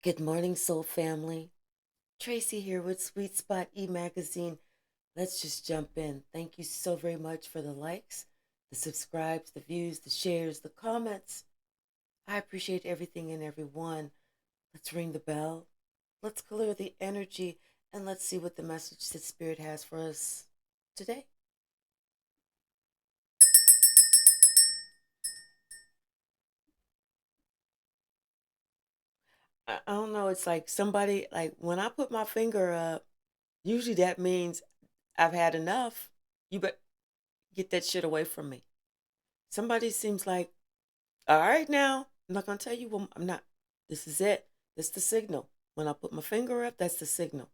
Good morning, Soul Family. Tracy here with Sweet Spot e-magazine. Let's just jump in. Thank you so very much for the likes, the subscribes, the views, the shares, the comments. I appreciate everything and everyone. Let's ring the bell. Let's clear the energy and let's see what the message that Spirit has for us today. I don't know. It's like somebody, like when I put my finger up, usually that means I've had enough. You better get that shit away from me. Somebody seems like, all right, now, I'm not going to tell you, I'm not. This is it. This is the signal. When I put my finger up, that's the signal.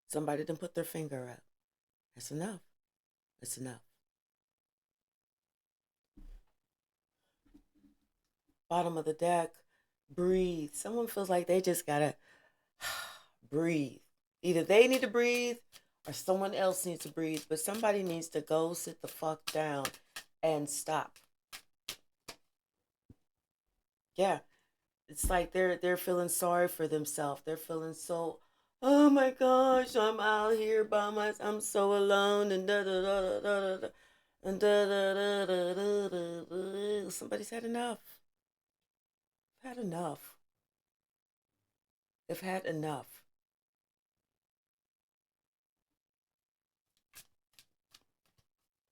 Somebody didn't put their finger up. That's enough. That's enough. Bottom of the deck, breathe. Someone feels like they just got to breathe. Either they need to breathe or someone else needs to breathe, but somebody needs to go sit the fuck down and stop. Yeah, it's like they're feeling sorry for themselves. They're feeling so, oh my gosh, I'm out here by myself. I'm so alone and da da da da da da and da da da da da da. Da. Somebody's had enough. Had enough. They've had enough.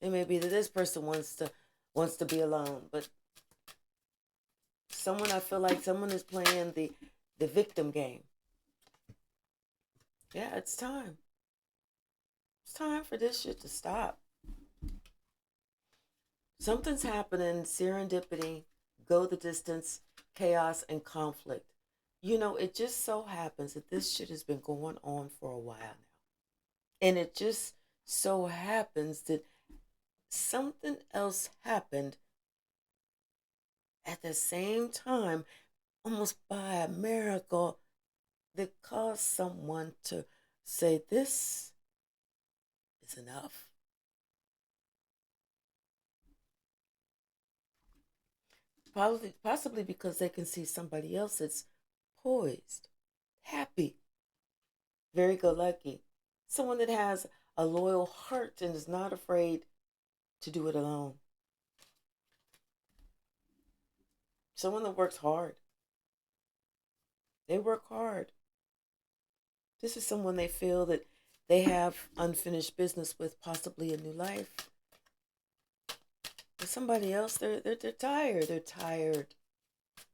It may be that this person wants to be alone, but someone I feel like someone is playing the victim game. Yeah, it's time. It's time for this shit to stop. Something's happening, serendipity, go the distance, chaos, and conflict. You know, it just so happens that this shit has been going on for a while now. And it just so happens that something else happened at the same time, almost by a miracle, that caused someone to say, this is enough. Possibly because they can see somebody else that's poised, happy, very good lucky. Someone that has a loyal heart and is not afraid to do it alone. Someone that works hard. They work hard. This is someone they feel that they have unfinished business with, possibly a new life. But somebody else, they're tired. They're tired.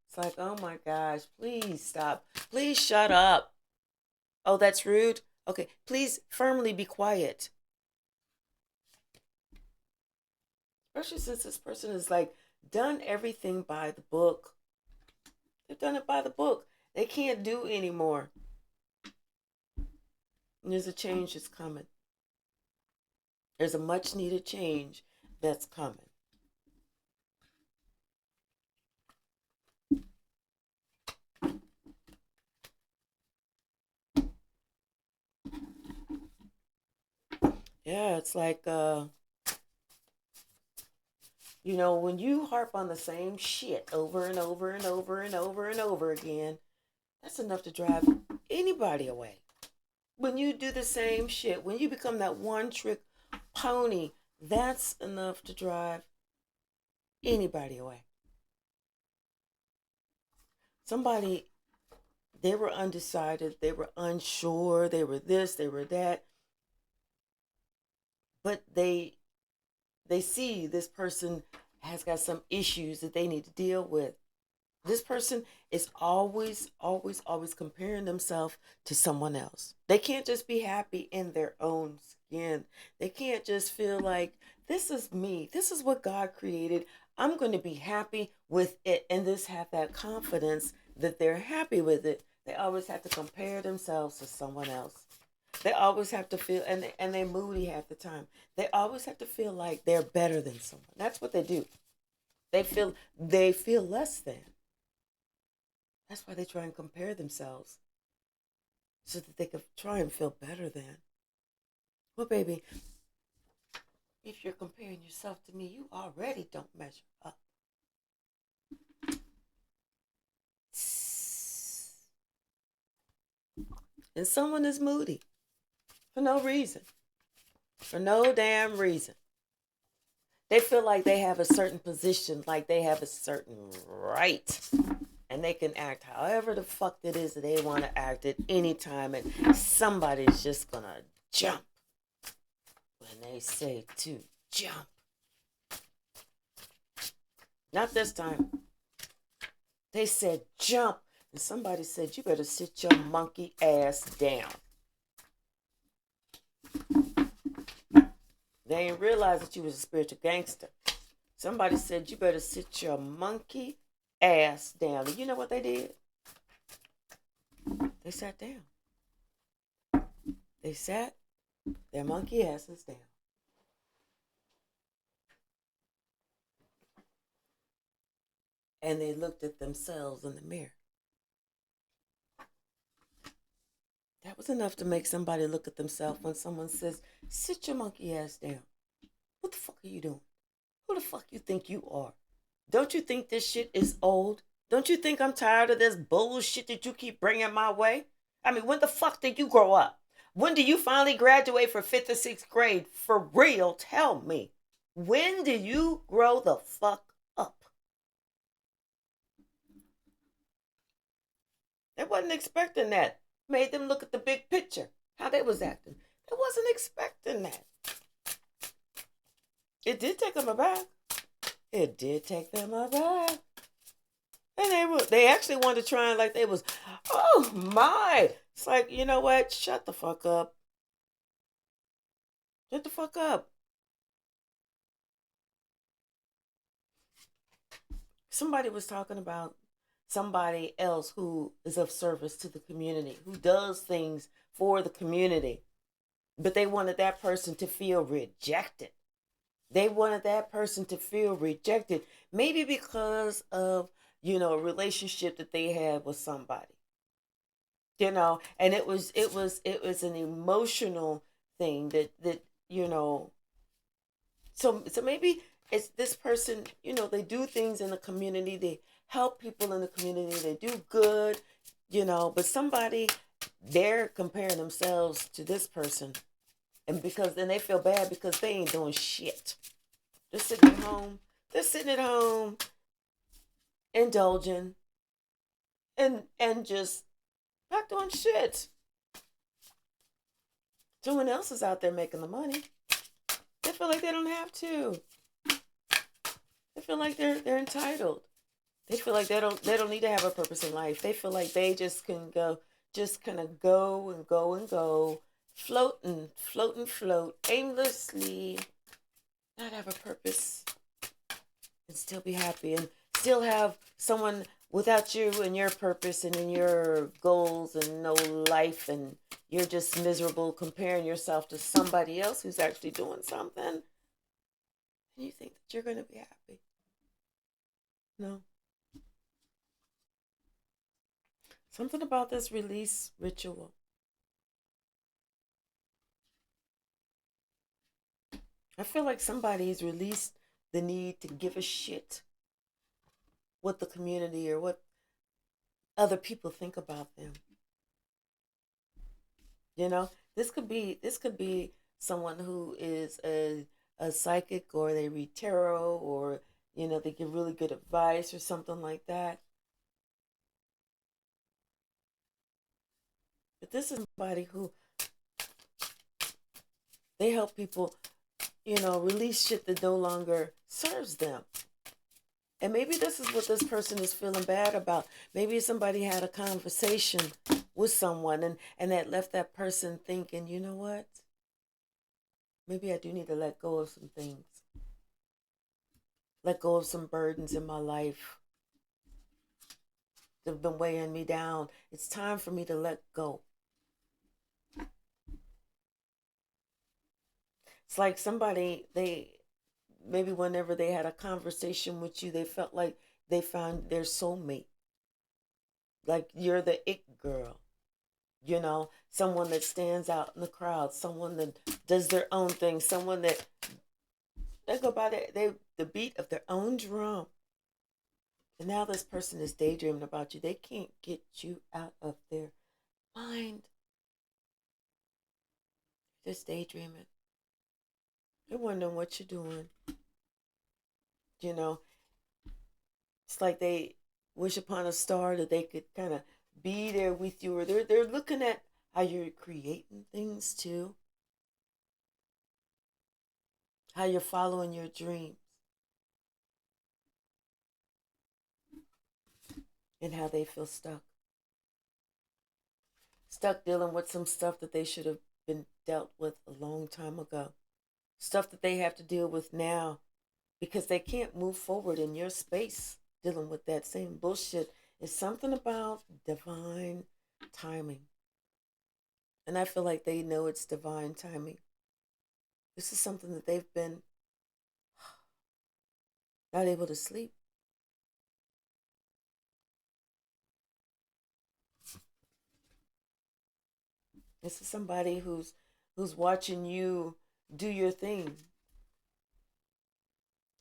It's like, oh my gosh, please stop. Please shut up. Oh, that's rude. Okay, please firmly be quiet. Especially since this person has like done everything by the book. They've done it by the book. They can't do anymore. And there's a change that's coming. There's a much needed change that's coming. Yeah, it's like when you harp on the same shit over and over and over and over and over again, that's enough to drive anybody away. When you do the same shit, when you become that one trick pony, that's enough to drive anybody away. Somebody, they were undecided, they were unsure, they were this, they were that, but they see this person has got some issues that they need to deal with. This person is always, always, always comparing themselves to someone else. They can't just be happy in their own skin. They can't just feel like, this is me. This is what God created. I'm going to be happy with it. And just have that confidence that they're happy with it. They always have to compare themselves to someone else. They always have to feel, and they're moody half the time. They always have to feel like they're better than someone. That's what they do. They feel less than. That's why they try and compare themselves so that they can try and feel better than. Well, baby, if you're comparing yourself to me, you already don't measure up. And someone is moody for no reason. For no damn reason. They feel like they have a certain position, like they have a certain right. And they can act however the fuck it is that they want to act at any time. And somebody's just going to jump when they say to jump. Not this time. They said jump. And somebody said, you better sit your monkey ass down. They didn't realize that you was a spiritual gangster. Somebody said, you better sit your monkey ass down. And you know what they did? They sat down. They sat their monkey asses down. And they looked at themselves in the mirror. That was enough to make somebody look at themselves when someone says, sit your monkey ass down. What the fuck are you doing? Who the fuck you think you are? Don't you think this shit is old? Don't you think I'm tired of this bullshit that you keep bringing my way? I mean, when the fuck did you grow up? When do you finally graduate for 5th or 6th grade? For real, tell me. When do you grow the fuck up? They wasn't expecting that. Made them look at the big picture, how they was acting. They wasn't expecting that. It did take them aback. It did take them aback. And they actually wanted to try and like they was, oh my. It's like, you know what? Shut the fuck up. Shut the fuck up. Somebody was talking about somebody else who is of service to the community, who does things for the community. But they wanted that person to feel rejected. They wanted that person to feel rejected. Maybe because of, a relationship that they had with somebody. And it was an emotional thing that. So maybe it's this person, they do things in the community, they help people in the community, they do good, but somebody, they're comparing themselves to this person. And then they feel bad because they ain't doing shit. They're sitting at home. They're sitting at home, indulging, and just not doing shit. Someone else is out there making the money. They feel like they don't have to. They feel like they're entitled. They feel like they don't need to have a purpose in life. They feel like they just can go, just kind of go and go and go, float and float and float aimlessly, not have a purpose, and still be happy, and still have someone without you and your purpose and in your goals and no life, and you're just miserable comparing yourself to somebody else who's actually doing something, and you think that you're going to be happy. No. Something about this release ritual. I feel like somebody's released the need to give a shit what the community or what other people think about them. This could be someone who is a psychic, or they read tarot, or they give really good advice or something like that. But this is somebody who they help people, release shit that no longer serves them. And maybe this is what this person is feeling bad about. Maybe somebody had a conversation with someone and that left that person thinking, you know what? Maybe I do need to let go of some things. Let go of some burdens in my life that have been weighing me down. It's time for me to let go. It's like somebody, maybe whenever they had a conversation with you, they felt like they found their soulmate. Like you're the it girl. Someone that stands out in the crowd, someone that does their own thing, someone that they go by the beat of their own drum. And now this person is daydreaming about you. They can't get you out of their mind. Just daydreaming. They're wondering what you're doing. You know, it's like they wish upon a star that they could kind of be there with you, or they're looking at how you're creating things too, how you're following your dreams, and how they feel stuck dealing with some stuff that they should have been dealt with a long time ago, stuff that they have to deal with now because they can't move forward in your space dealing with that same bullshit. It's something about divine timing. And I feel like they know it's divine timing. This is something that they've been not able to sleep. This is somebody who's watching you do your thing.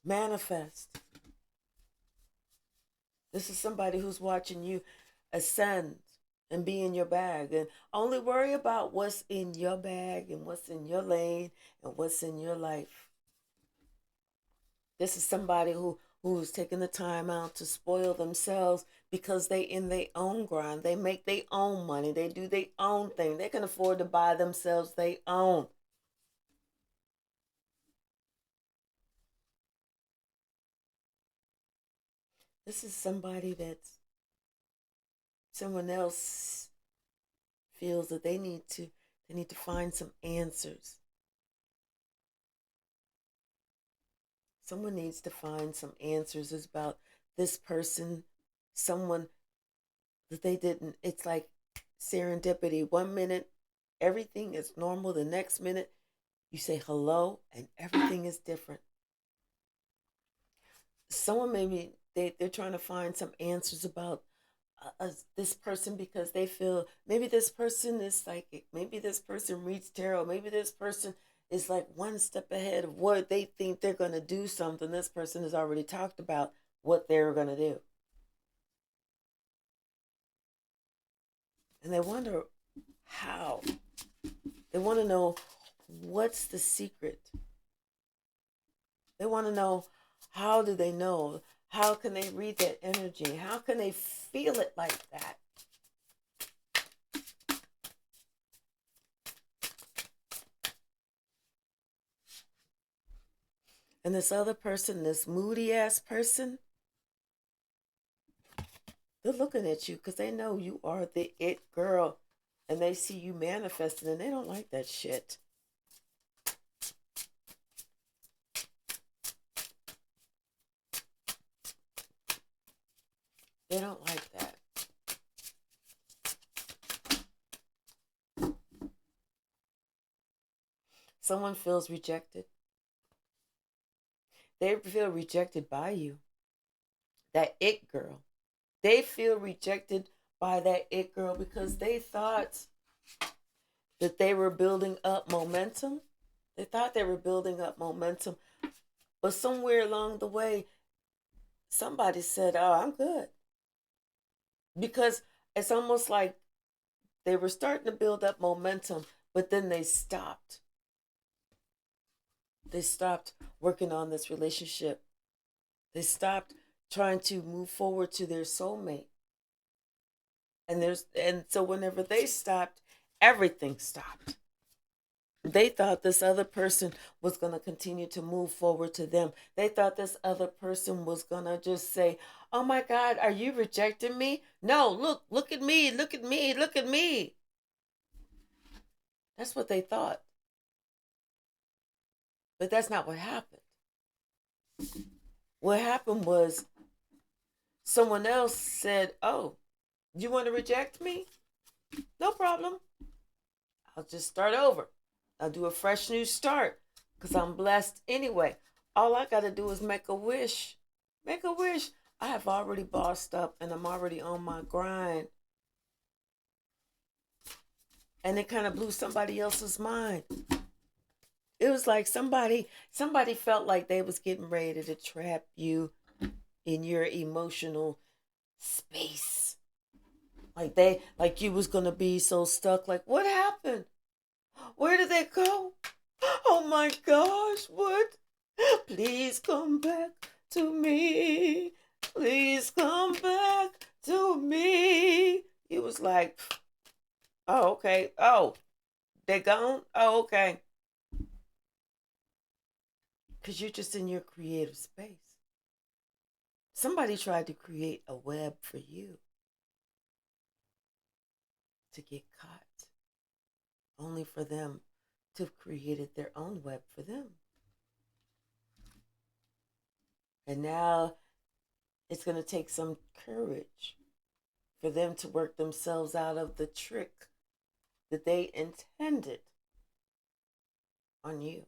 Manifest. This is somebody who's watching you ascend and be in your bag and only worry about what's in your bag and what's in your lane and what's in your life. This is somebody who's taking the time out to spoil themselves because they in their own grind. They make their own money. They do their own thing. They can afford to buy themselves their own. This is somebody that's someone else feels that they need to find some answers. Someone needs to find some answers about this person, someone that they didn't. It's like serendipity. One minute, everything is normal. The next minute, you say hello, and everything is different. Someone maybe they're trying to find some answers about this person because they feel maybe this person is psychic. Maybe this person reads tarot. Maybe this person is like one step ahead of what they think they're going to do something. This person has already talked about what they're going to do. And they wonder how. They want to know what's the secret. They want to know how do they know? How can they read that energy? How can they feel it like that? And this other person, this moody ass person, they're looking at you because they know you are the it girl. And they see you manifesting and they don't like that shit. They don't like that. Someone feels rejected. They feel rejected by you. That it girl. They feel rejected by that it girl because they thought that they were building up momentum. They thought they were building up momentum. But somewhere along the way, somebody said, "Oh, I'm good." Because it's almost like they were starting to build up momentum, but then they stopped. They stopped working on this relationship. They stopped trying to move forward to their soulmate. And so whenever they stopped, everything stopped. They thought this other person was going to continue to move forward to them. They thought this other person was going to just say, "Oh my God, are you rejecting me? No, look at me, look at me, look at me." That's what they thought. But that's not what happened. What happened was someone else said, "Oh, you want to reject me? No problem. I'll just start over. I'll do a fresh new start because I'm blessed anyway. All I got to do is make a wish. Make a wish. I have already bossed up and I'm already on my grind." And it kind of blew somebody else's mind. It was like somebody felt like they was getting ready to trap you in your emotional space. Like you was gonna be so stuck. Like, what happened? Where did they go? Oh my gosh, what? Please come back to me. Please come back to me. He was like, oh, okay. Oh, they gone? Oh, okay. Because you're just in your creative space. Somebody tried to create a web for you to get caught, only for them to have created their own web for them. And now it's going to take some courage for them to work themselves out of the trick that they intended on you.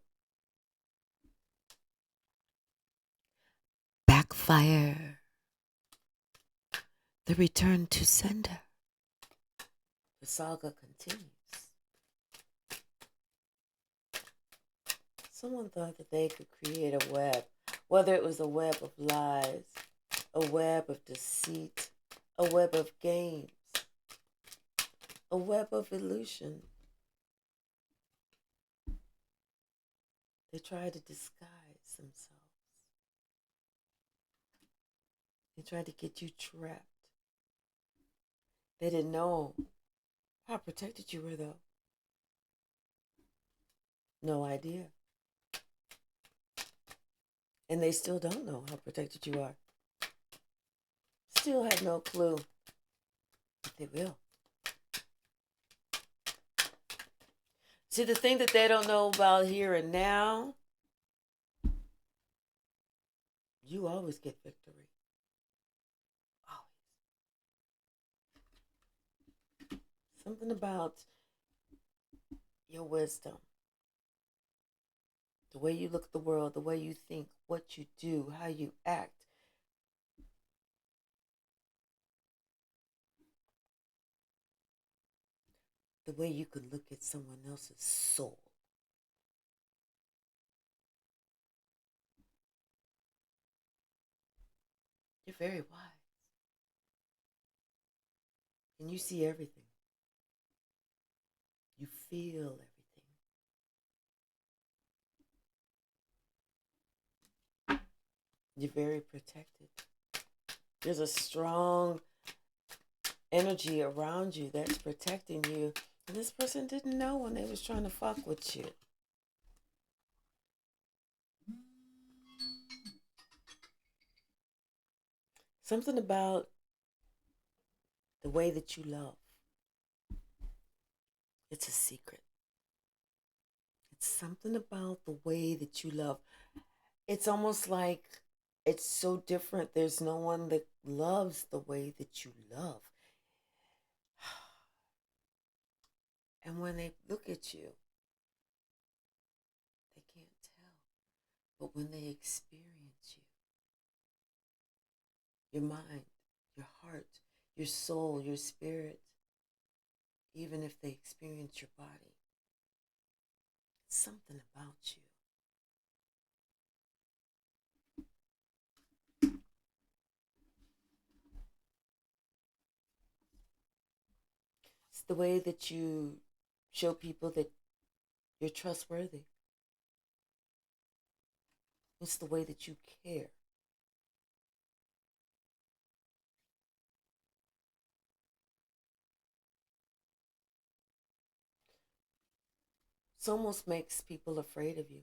Backfire. The return to sender. The saga continues. Someone thought that they could create a web, whether it was a web of lies, a web of deceit, a web of games, a web of illusion. They tried to disguise themselves. They tried to get you trapped. They didn't know how protected you were, though. No idea. And they still don't know how protected you are. Still have no clue. But they will. See, the thing that they don't know about here and now, you always get victory. Always. Something about your wisdom. The way you look at the world, the way you think, what you do, how you act. The way you could look at someone else's soul. You're very wise. And you see everything. You feel everything. You're very protected. There's a strong energy around you that's protecting you. And this person didn't know when they was trying to fuck with you. Something about the way that you love. It's a secret. It's something about the way that you love. It's almost like it's so different. There's no one that loves the way that you love. And when they look at you, they can't tell. But when they experience you, your mind, your heart, your soul, your spirit, even if they experience your body, it's something about you. It's the way that you show people that you're trustworthy. It's the way that you care. It almost makes people afraid of you.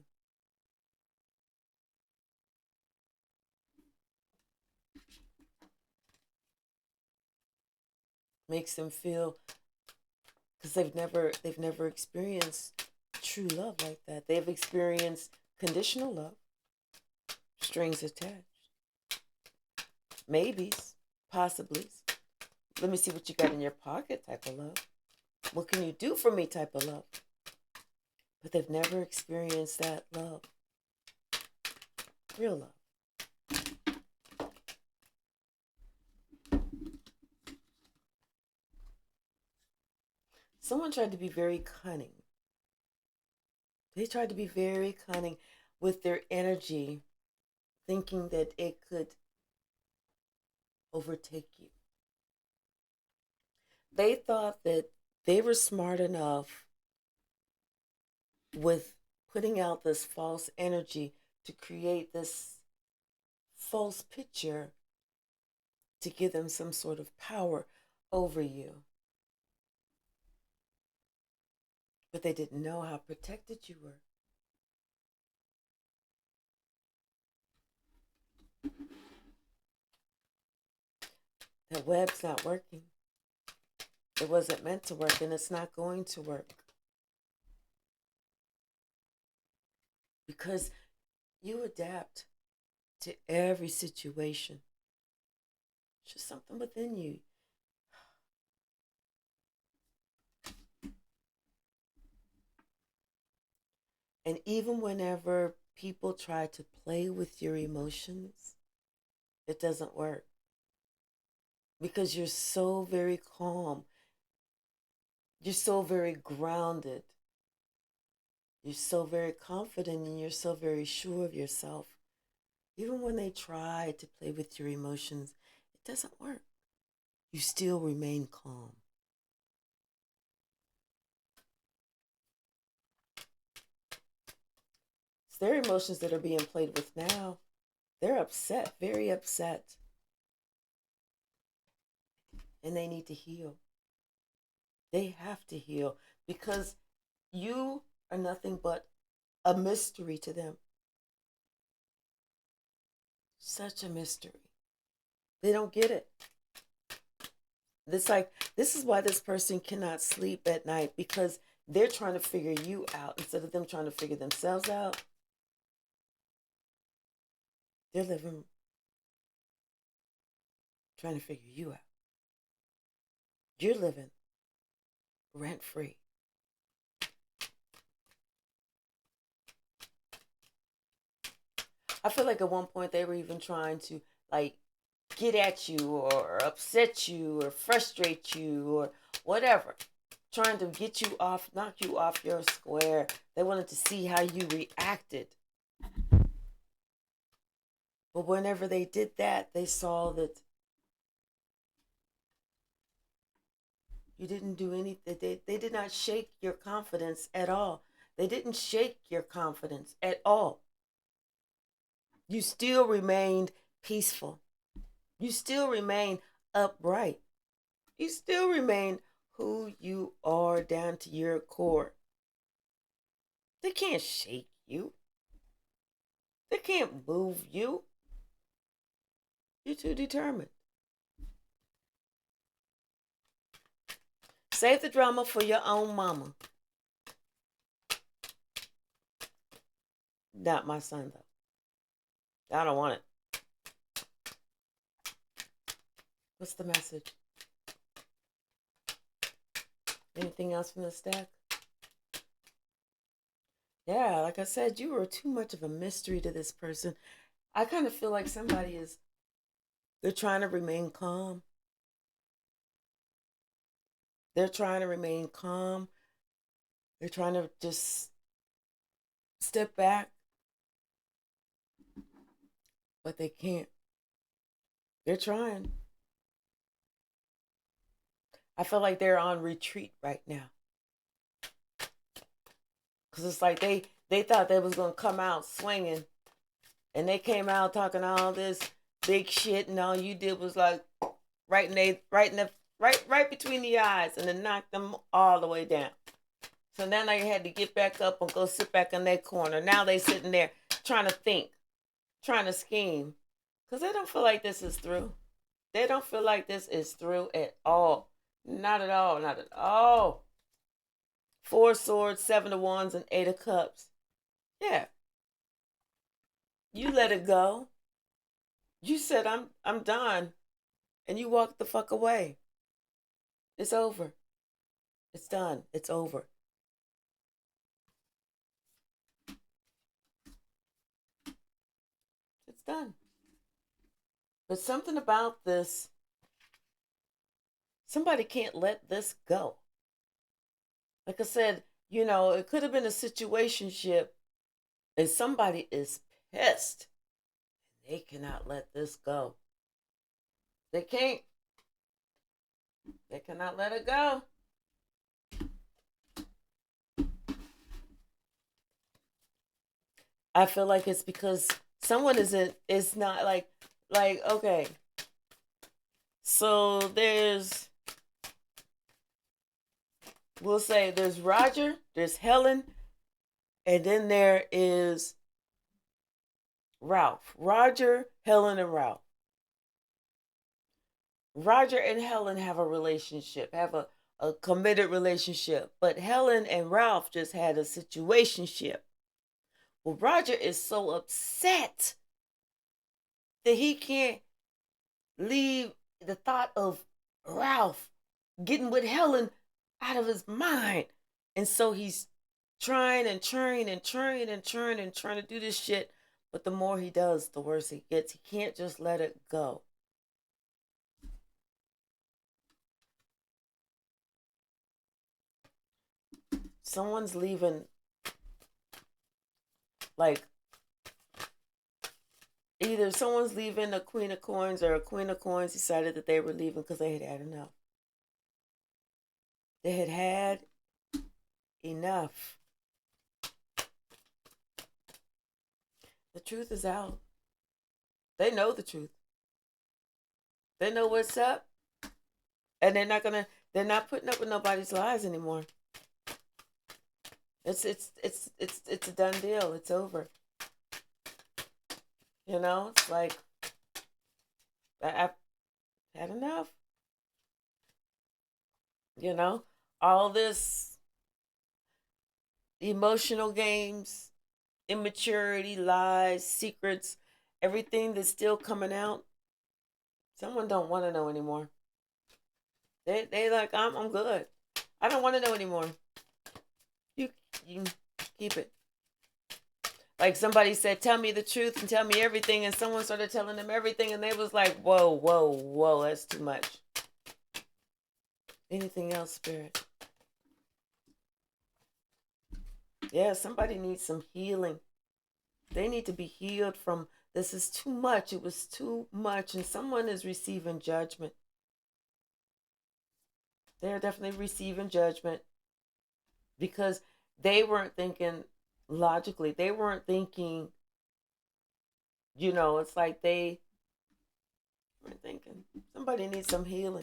Makes them feel, because they've never experienced true love like that. They've experienced conditional love, strings attached, maybes, possiblies. Let me see what you got in your pocket type of love. What can you do for me type of love? But they've never experienced that love, real love. Someone tried to be very cunning. They tried to be very cunning with their energy, thinking that it could overtake you. They thought that they were smart enough with putting out this false energy to create this false picture to give them some sort of power over you. But they didn't know how protected you were. That web's not working. It wasn't meant to work, and it's not going to work. Because you adapt to every situation. It's just something within you. And even whenever people try to play with your emotions, it doesn't work. Because you're so very calm. You're so very grounded. You're so very confident, and you're so very sure of yourself. Even when they try to play with your emotions, it doesn't work. You still remain calm. It's their emotions that are being played with now. They're upset, very upset. And they need to heal. They have to heal because you are nothing but a mystery to them. Such a mystery. They don't get it. It's like, this is why this person cannot sleep at night, because they're trying to figure you out instead of them trying to figure themselves out. They're living trying to figure you out. You're living rent free. I feel like at one point they were even trying to like get at you or upset you or frustrate you or whatever. Trying to get you off, knock you off your square. They wanted to see how you reacted. But whenever they did that, they saw that you didn't do anything. They did not shake your confidence at all. They didn't shake your confidence at all. You still remained peaceful. You still remain upright. You still remain who you are down to your core. They can't shake you. They can't move you. You're too determined. Save the drama for your own mama. Not my son, though. I don't want it. What's the message? Anything else from the stack? Yeah, like I said, you were too much of a mystery to this person. I kind of feel like they're trying to remain calm. They're trying to remain calm. They're trying to just step back. But they can't. They're trying. I feel like they're on retreat right now. Because it's like they thought they was going to come out swinging. And they came out talking all this big shit. And all you did was like right between the eyes. And then knocked them all the way down. So now they had to get back up and go sit back in their corner. Now they sitting there trying to think. Trying to scheme. Because they don't feel like this is through. They don't feel like this is through at all. Not at all. Not at all. 4 swords, 7 of wands, and 8 of cups. Yeah. You let it go. You said, I'm done. And you walked the fuck away. It's over. It's done. It's over. It's done. But something about this, somebody can't let this go. Like I said, it could have been a situationship and somebody is pissed. They cannot let this go. They can't. They cannot let it go. I feel like it's because someone isn't, it's not like, okay, so we'll say there's Roger, there's Helen, and then there is Ralph. Roger, Helen, and Ralph. Roger and Helen have a relationship, have a committed relationship, but Helen and Ralph just had a situationship. Well, Roger is so upset that he can't leave the thought of Ralph getting with Helen out of his mind. And so he's trying and trying and trying and trying and trying to do this shit. But the more he does, the worse it gets. He can't just let it go. Someone's leaving, like, either someone's leaving a Queen of Coins, or a Queen of Coins decided that they were leaving because they had had enough. They had had enough. The truth is out. They know the truth. They know what's up. And they're not putting up with nobody's lies anymore. It's a done deal. It's over. You know, it's like I've had enough. You know, all this emotional games, immaturity, lies, secrets, everything that's still coming out. Someone don't want to know anymore. They like, I'm good. I don't want to know anymore. You keep it. Like somebody said, tell me the truth and tell me everything, and someone started telling them everything, and they was like, whoa, whoa, whoa, that's too much. Anything else, Spirit? Yeah, somebody needs some healing. They need to be healed from this is too much. It was too much, and someone is receiving judgment. They're definitely receiving judgment because they weren't thinking logically. They weren't thinking, it's like they weren't thinking. Somebody needs some healing.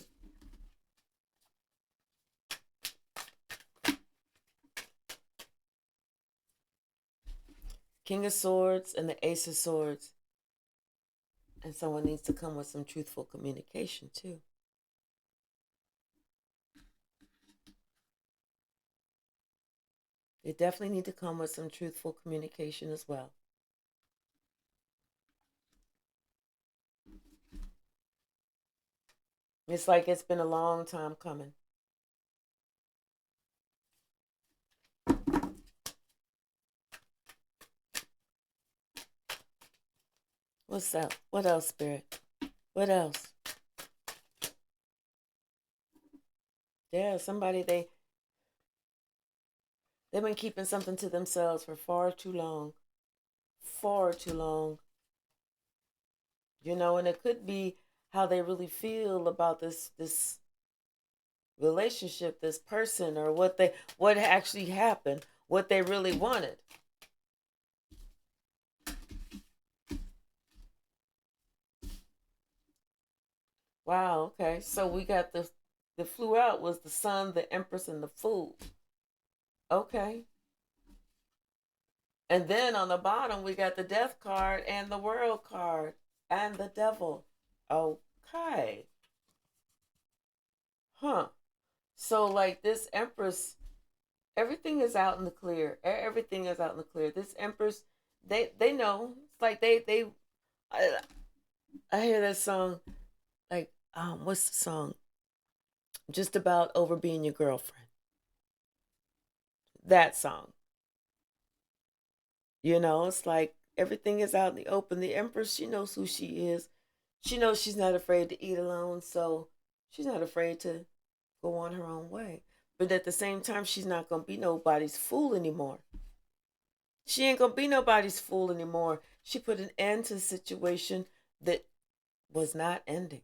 King of Swords and the Ace of Swords. And someone needs to come with some truthful communication too. They definitely need to come with some truthful communication as well. It's like it's been a long time coming. What's up? What else, Spirit? What else? Yeah, somebody they've been keeping something to themselves for far too long. Far too long. And it could be how they really feel about this relationship, this person, or what actually happened, what they really wanted. Wow, okay. So we got the flew out was the Sun, the Empress, and the Fool. Okay. And then on the bottom we got the Death card and the World card and the Devil. Okay. Huh. So like this Empress, everything is out in the clear. Everything is out in the clear. This Empress, they know. It's like I, I hear that song, like what's the song? Just about over being your girlfriend. That song. It's like everything is out in the open. The Empress, she knows who she is. She knows she's not afraid to eat alone, so she's not afraid to go on her own way. But at the same time, she's not gonna be nobody's fool anymore. She ain't gonna be nobody's fool anymore. She put an end to a situation that was not ending.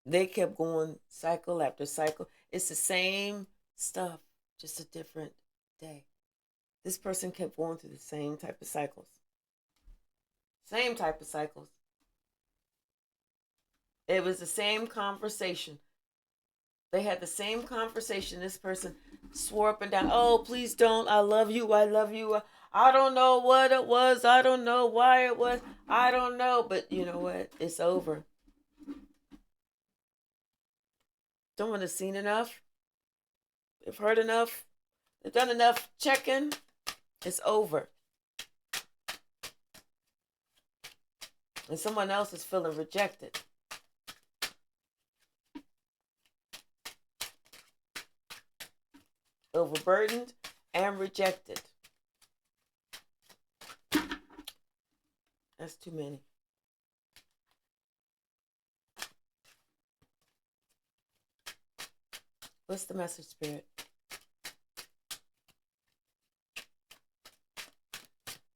They kept going cycle after cycle. It's the same stuff, just a different day. This person kept going through the same type of cycles. Same type of cycles. It was the same conversation. They had the same conversation. This person swore up and down, oh, please don't. I love you. I love you. I don't know what it was. I don't know why it was. I don't know. But you know what? It's over. Someone has seen enough. They've heard enough. They've done enough checking. It's over. And someone else is feeling rejected. Overburdened and rejected. That's too many. What's the message, Spirit?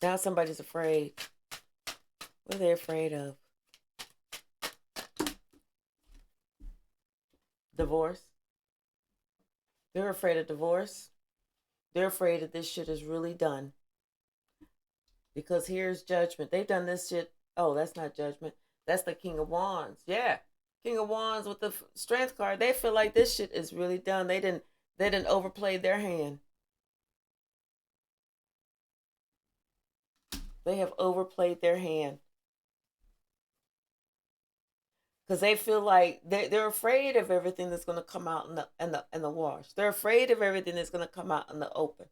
Now somebody's afraid. What are they afraid of? Divorce. They're afraid of divorce. They're afraid that this shit is really done. Because here's judgment. They've done this shit. Oh, that's not judgment. That's the King of Wands. Yeah. King of Wands with the Strength card. They feel like this shit is really done. They didn't overplay their hand. They have overplayed their hand. Because they feel like they're afraid of everything that's going to come out in the wash. They're afraid of everything that's going to come out in the open.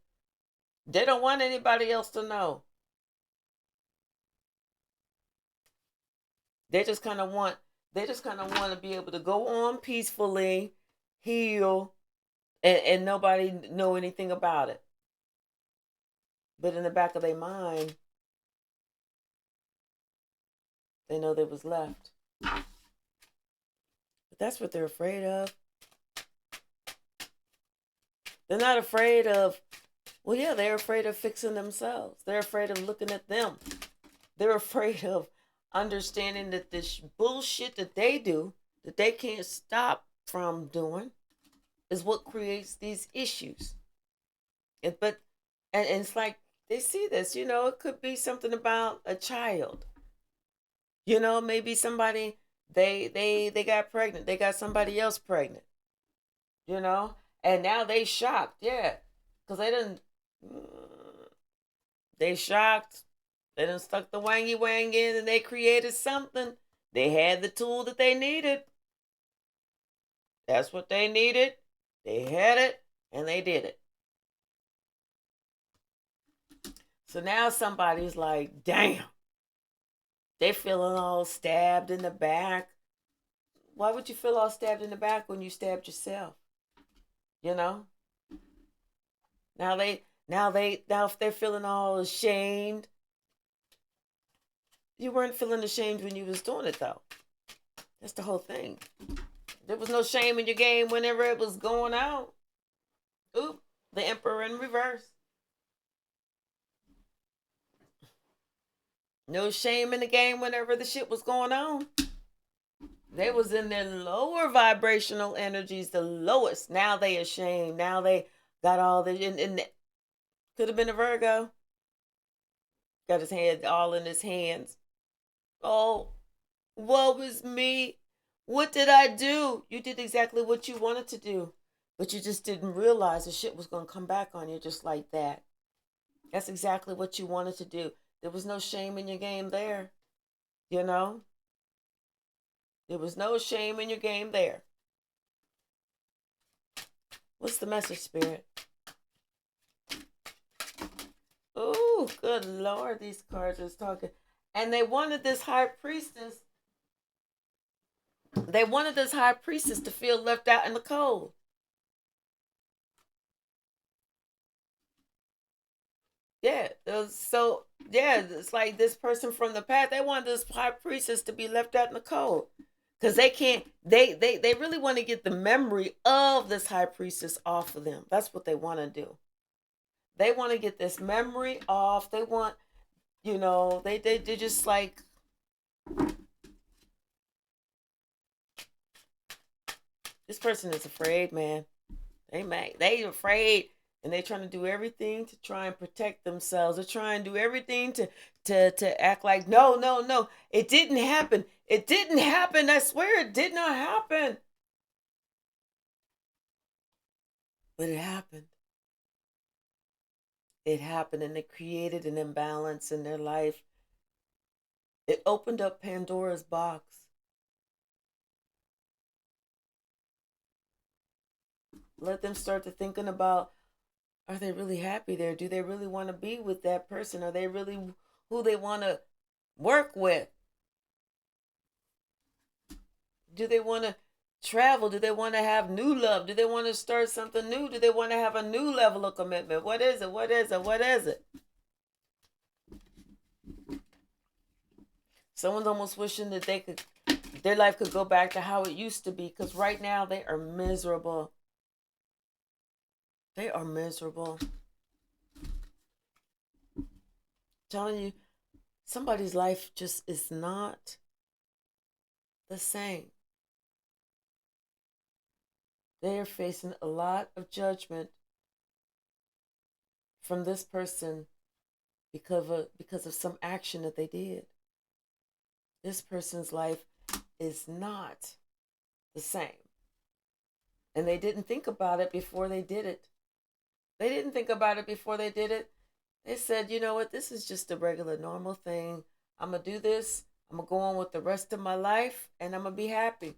They don't want anybody else to know. They just kind of want to be able to go on peacefully, heal, and nobody know anything about it. But in the back of their mind, they know they was left. But that's what they're afraid of. They're not afraid of, well, yeah, they're afraid of fixing themselves. They're afraid of looking at them. They're afraid of understanding that this bullshit that they do, that they can't stop from doing, is what creates these issues. And it's like they see this, it could be something about a child. Maybe somebody they got pregnant, they got somebody else pregnant. And now they shocked, yeah, because they shocked. They done stuck the wangy wang in and they created something. They had the tool that they needed. That's what they needed. They had it and they did it. So now somebody's like, damn. They feeling all stabbed in the back. Why would you feel all stabbed in the back when you stabbed yourself? Now if they're feeling all ashamed. You weren't feeling ashamed when you was doing it, though. That's the whole thing. There was no shame in your game whenever it was going out. Oop, the Emperor in reverse. No shame in the game whenever the shit was going on. They was in their lower vibrational energies, the lowest. Now they ashamed. Now they got all the... And could have been a Virgo. Got his head all in his hands. Oh, woe is me. What did I do? You did exactly what you wanted to do. But you just didn't realize the shit was going to come back on you just like that. That's exactly what you wanted to do. There was no shame in your game there. There was no shame in your game there. What's the message, Spirit? Oh, good Lord, these cards are talking. And they wanted this high priestess. They wanted this high priestess to feel left out in the cold. Yeah, it's like this person from the past. They wanted this high priestess to be left out in the cold. Because they can't, they really want to get the memory of this high priestess off of them. That's what they want to do. They want to get this memory off. They want, they just like, this person is afraid, man. They afraid And they're trying to do everything to try and protect themselves. They're trying to do everything to act like, no, no, no, it didn't happen. It didn't happen. I swear it did not happen. But it happened. It happened, and it created an imbalance in their life. It opened up Pandora's box. Let them start to thinking about, are they really happy there? Do they really want to be with that person? Are they really who they want to work with? Do they want to travel? Do they want to have new love? Do they want to start something new? Do they want to have a new level of commitment? What is it? What is it? What is it? Someone's almost wishing that their life could go back to how it used to be, because right now they are miserable. They are miserable. I'm telling you, somebody's life just is not the same. They are facing a lot of judgment from this person because of some action that they did. This person's life is not the same. And they didn't think about it before they did it. They didn't think about it before they did it. They said, you know what, this is just a regular, normal thing. I'm going to do this. I'm going to go on with the rest of my life, and I'm going to be happy.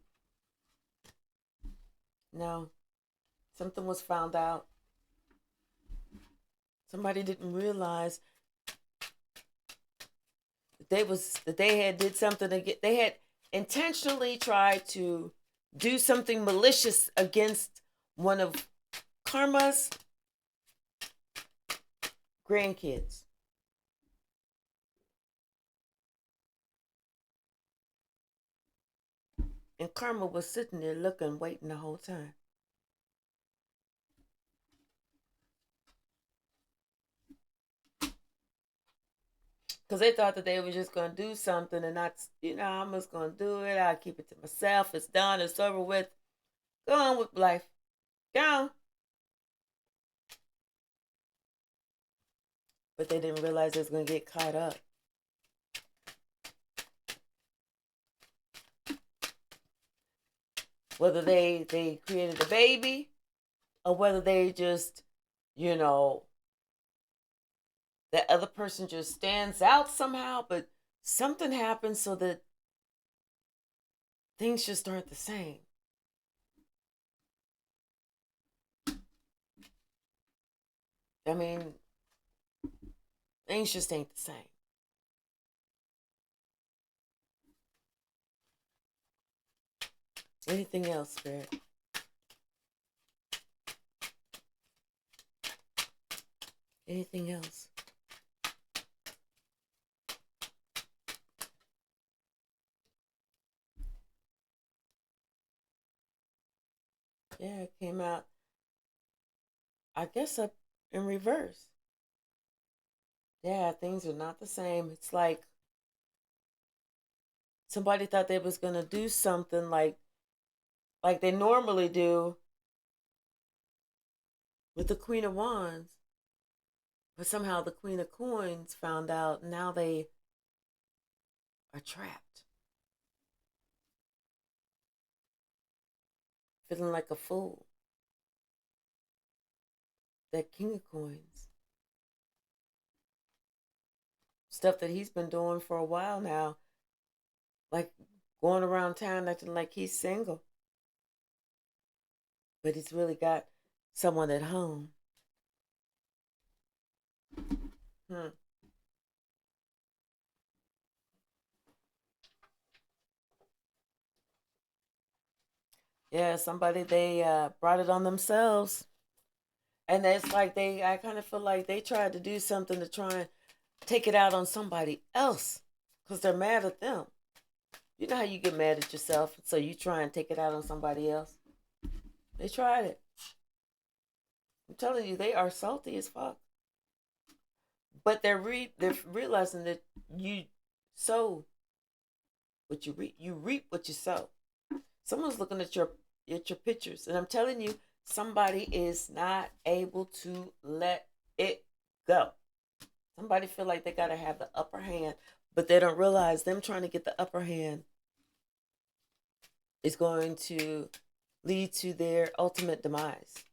No, something was found out. Somebody didn't realize that they had did something they had intentionally tried to do something malicious against one of Karma's grandkids. And Karma was sitting there looking, waiting the whole time. Because they thought that they were just going to do something and not, I'm just going to do it. I'll keep it to myself. It's done. It's over with. Go on with life. Go on. But they didn't realize they was going to get caught up. Whether they created a baby or whether they just, that other person just stands out somehow, but something happens so that things just aren't the same. I mean, things just ain't the same. Anything else, Spirit? Anything else? Yeah, it came out, I guess, up in reverse. Yeah, things are not the same. It's like somebody thought they was going to do something like they normally do with the Queen of Wands. But somehow the Queen of Coins found out, and now they are trapped. Feeling like a fool. That King of Coins. Stuff that he's been doing for a while now. Like going around town acting like he's single. But he's really got someone at home. Yeah, somebody, they brought it on themselves. And it's like I kind of feel like they tried to do something to try and take it out on somebody else because they're mad at them. You know how you get mad at yourself, so you try and take it out on somebody else? They tried it. I'm telling you, they are salty as fuck. But they're realizing that you sow what you reap. You reap what you sow. Someone's looking at your pictures, and I'm telling you, Somebody is not able to let it go. Somebody feel like they got to have the upper hand, but they don't realize them trying to get the upper hand is going to lead to their ultimate demise.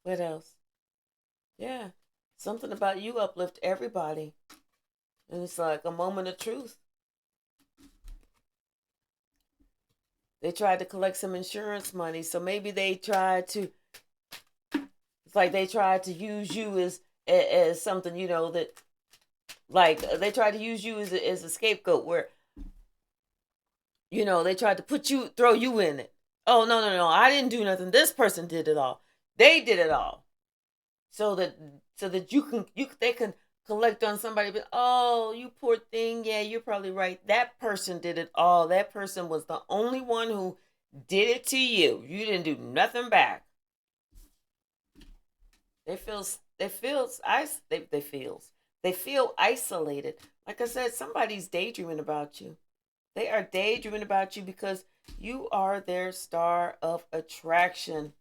What else? Yeah. Something about you uplift everybody. And it's like a moment of truth. They tried to collect some insurance money, so maybe they tried to, it's like they tried to use you as something, you know, that, like, they tried to use you as a scapegoat where, you know, they tried to throw you in it. Oh, no, I didn't do nothing. This person did it all. They did it all. So that they can collect on somebody, but oh, you poor thing. Yeah, you're probably right. That person did it all. That person was the only one who did it to you. You didn't do nothing back. They feel they feel isolated. Like I said, somebody's daydreaming about you. They are daydreaming about you because you are their star of attraction.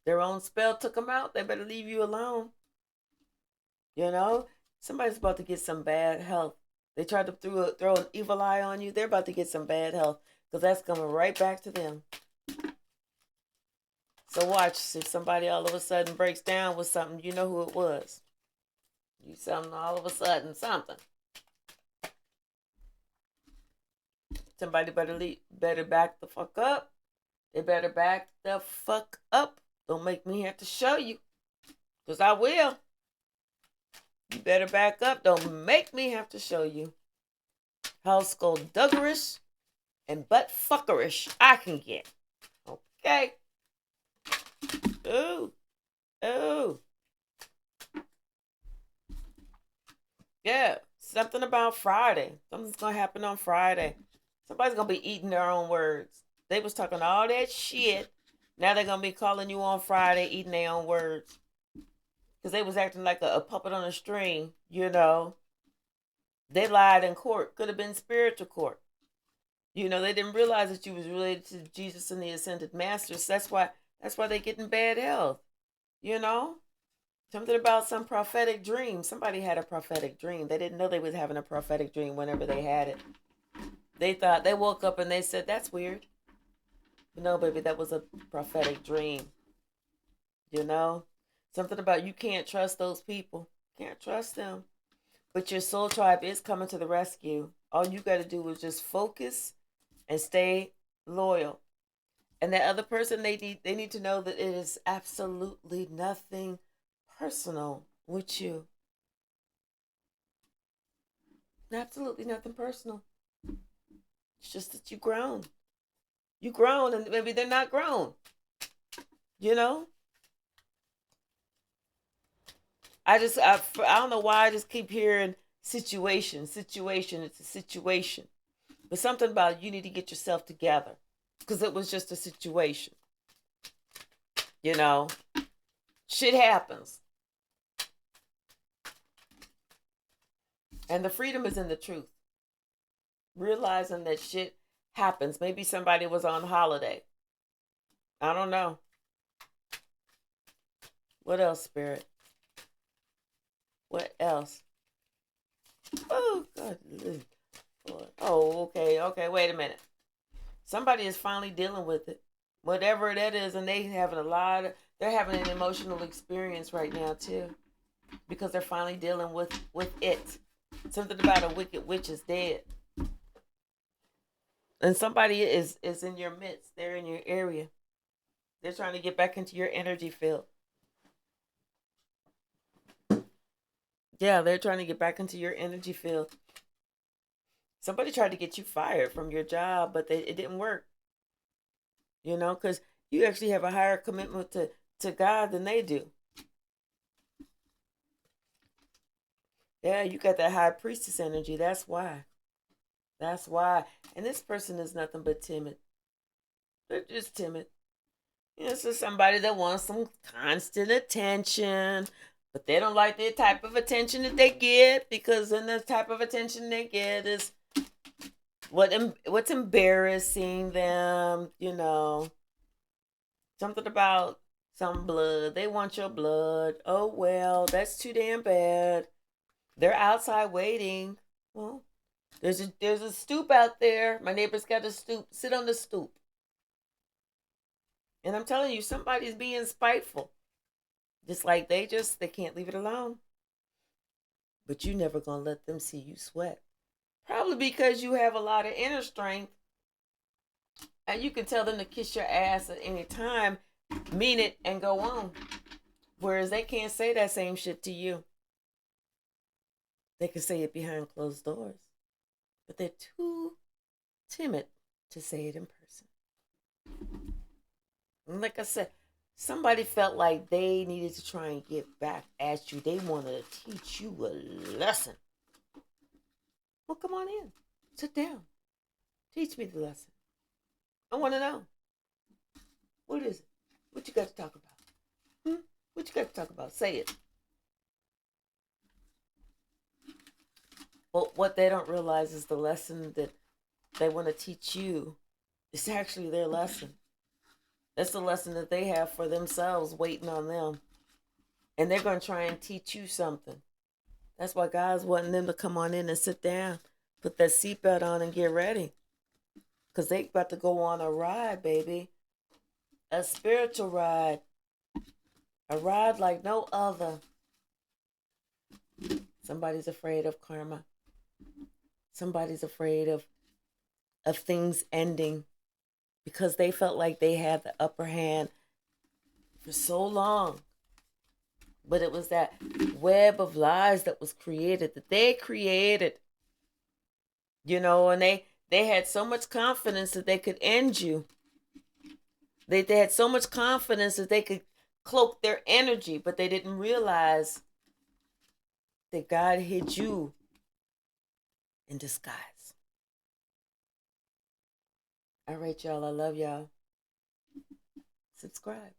Their own spell took them out. They better leave you alone. You know, somebody's about to get some bad health. They tried to throw an evil eye on you. They're about to get some bad health because that's coming right back to them. So watch, if somebody all of a sudden breaks down with something, you know who it was. You something all of a sudden, something. Somebody better back the fuck up. They better back the fuck up. Don't make me have to show you, because I will. You better back up. Don't make me have to show you how skulldugerish and butt fuckerish I can get. Okay? Ooh. Ooh. Yeah. Something about Friday. Something's going to happen on Friday. Somebody's going to be eating their own words. They was talking all that shit. Now they're going to be calling you on Friday eating their own words. Because they was acting like a puppet on a string, you know. They lied in court. Could have been spiritual court. You know, they didn't realize that you was related to Jesus and the ascended masters. That's why they get in bad health. You know? Something about some prophetic dream. Somebody had a prophetic dream. They didn't know they was having a prophetic dream whenever they had it. They thought, they woke up and they said, that's weird. But no, baby, that was a prophetic dream. You know? Something about you can't trust those people. Can't trust them. But your soul tribe is coming to the rescue. All you got to do is just focus and stay loyal. And that other person, they need to know that it is absolutely nothing personal with you. Absolutely nothing personal. It's just that you grown. You grown, and maybe they're not grown. You know? I don't know why I just keep hearing situation. It's a situation. But something about you need to get yourself together. Because it was just a situation. You know? Shit happens. And the freedom is in the truth. Realizing that shit happens. Maybe somebody was on holiday. I don't know. What else, Spirit? What else? Oh, God. Oh, okay. Wait a minute. Somebody is finally dealing with it. Whatever that is, and they're having an emotional experience right now, too. Because they're finally dealing with it. Something about a wicked witch is dead. And somebody is in your midst. They're in your area. They're trying to get back into your energy field. Yeah, they're trying to get back into your energy field. Somebody tried to get you fired from your job, but it didn't work. You know, because you actually have a higher commitment to God than they do. Yeah, you got that high priestess energy. That's why. That's why. And this person is nothing but timid. They're just timid. You know, it's just somebody that wants some constant attention. But they don't like the type of attention that they get, because then the type of attention they get is what's embarrassing them, something about some blood. They want your blood. Oh well, that's too damn bad. They're outside waiting. Well, there's a stoop out there. My neighbor's got a stoop. Sit on the stoop. And I'm telling you, somebody's being spiteful. Just like they can't leave it alone. But you never gonna let them see you sweat. Probably because you have a lot of inner strength, and you can tell them to kiss your ass at any time, mean it, and go on. Whereas they can't say that same shit to you. They can say it behind closed doors, but they're too timid to say it in person. And like I said, somebody felt like they needed to try and get back at you. They wanted to teach you a lesson. Well, come on in. Sit down. Teach me the lesson. I want to know. What is it? What you got to talk about? What you got to talk about? Say it. Well, what they don't realize is the lesson that they want to teach you is actually their lesson. That's the lesson that they have for themselves waiting on them. And they're going to try and teach you something. That's why God's wanting them to come on in and sit down, put that seatbelt on and get ready. Because they about to go on a ride, baby. A spiritual ride. A ride like no other. Somebody's afraid of karma. Somebody's afraid of things ending, because they felt like they had the upper hand for so long. But it was that web of lies that was created, that they created. And they had so much confidence that they could end you. They had so much confidence that they could cloak their energy, but they didn't realize that God hid you in disguise. All right, y'all. I love y'all. Subscribe.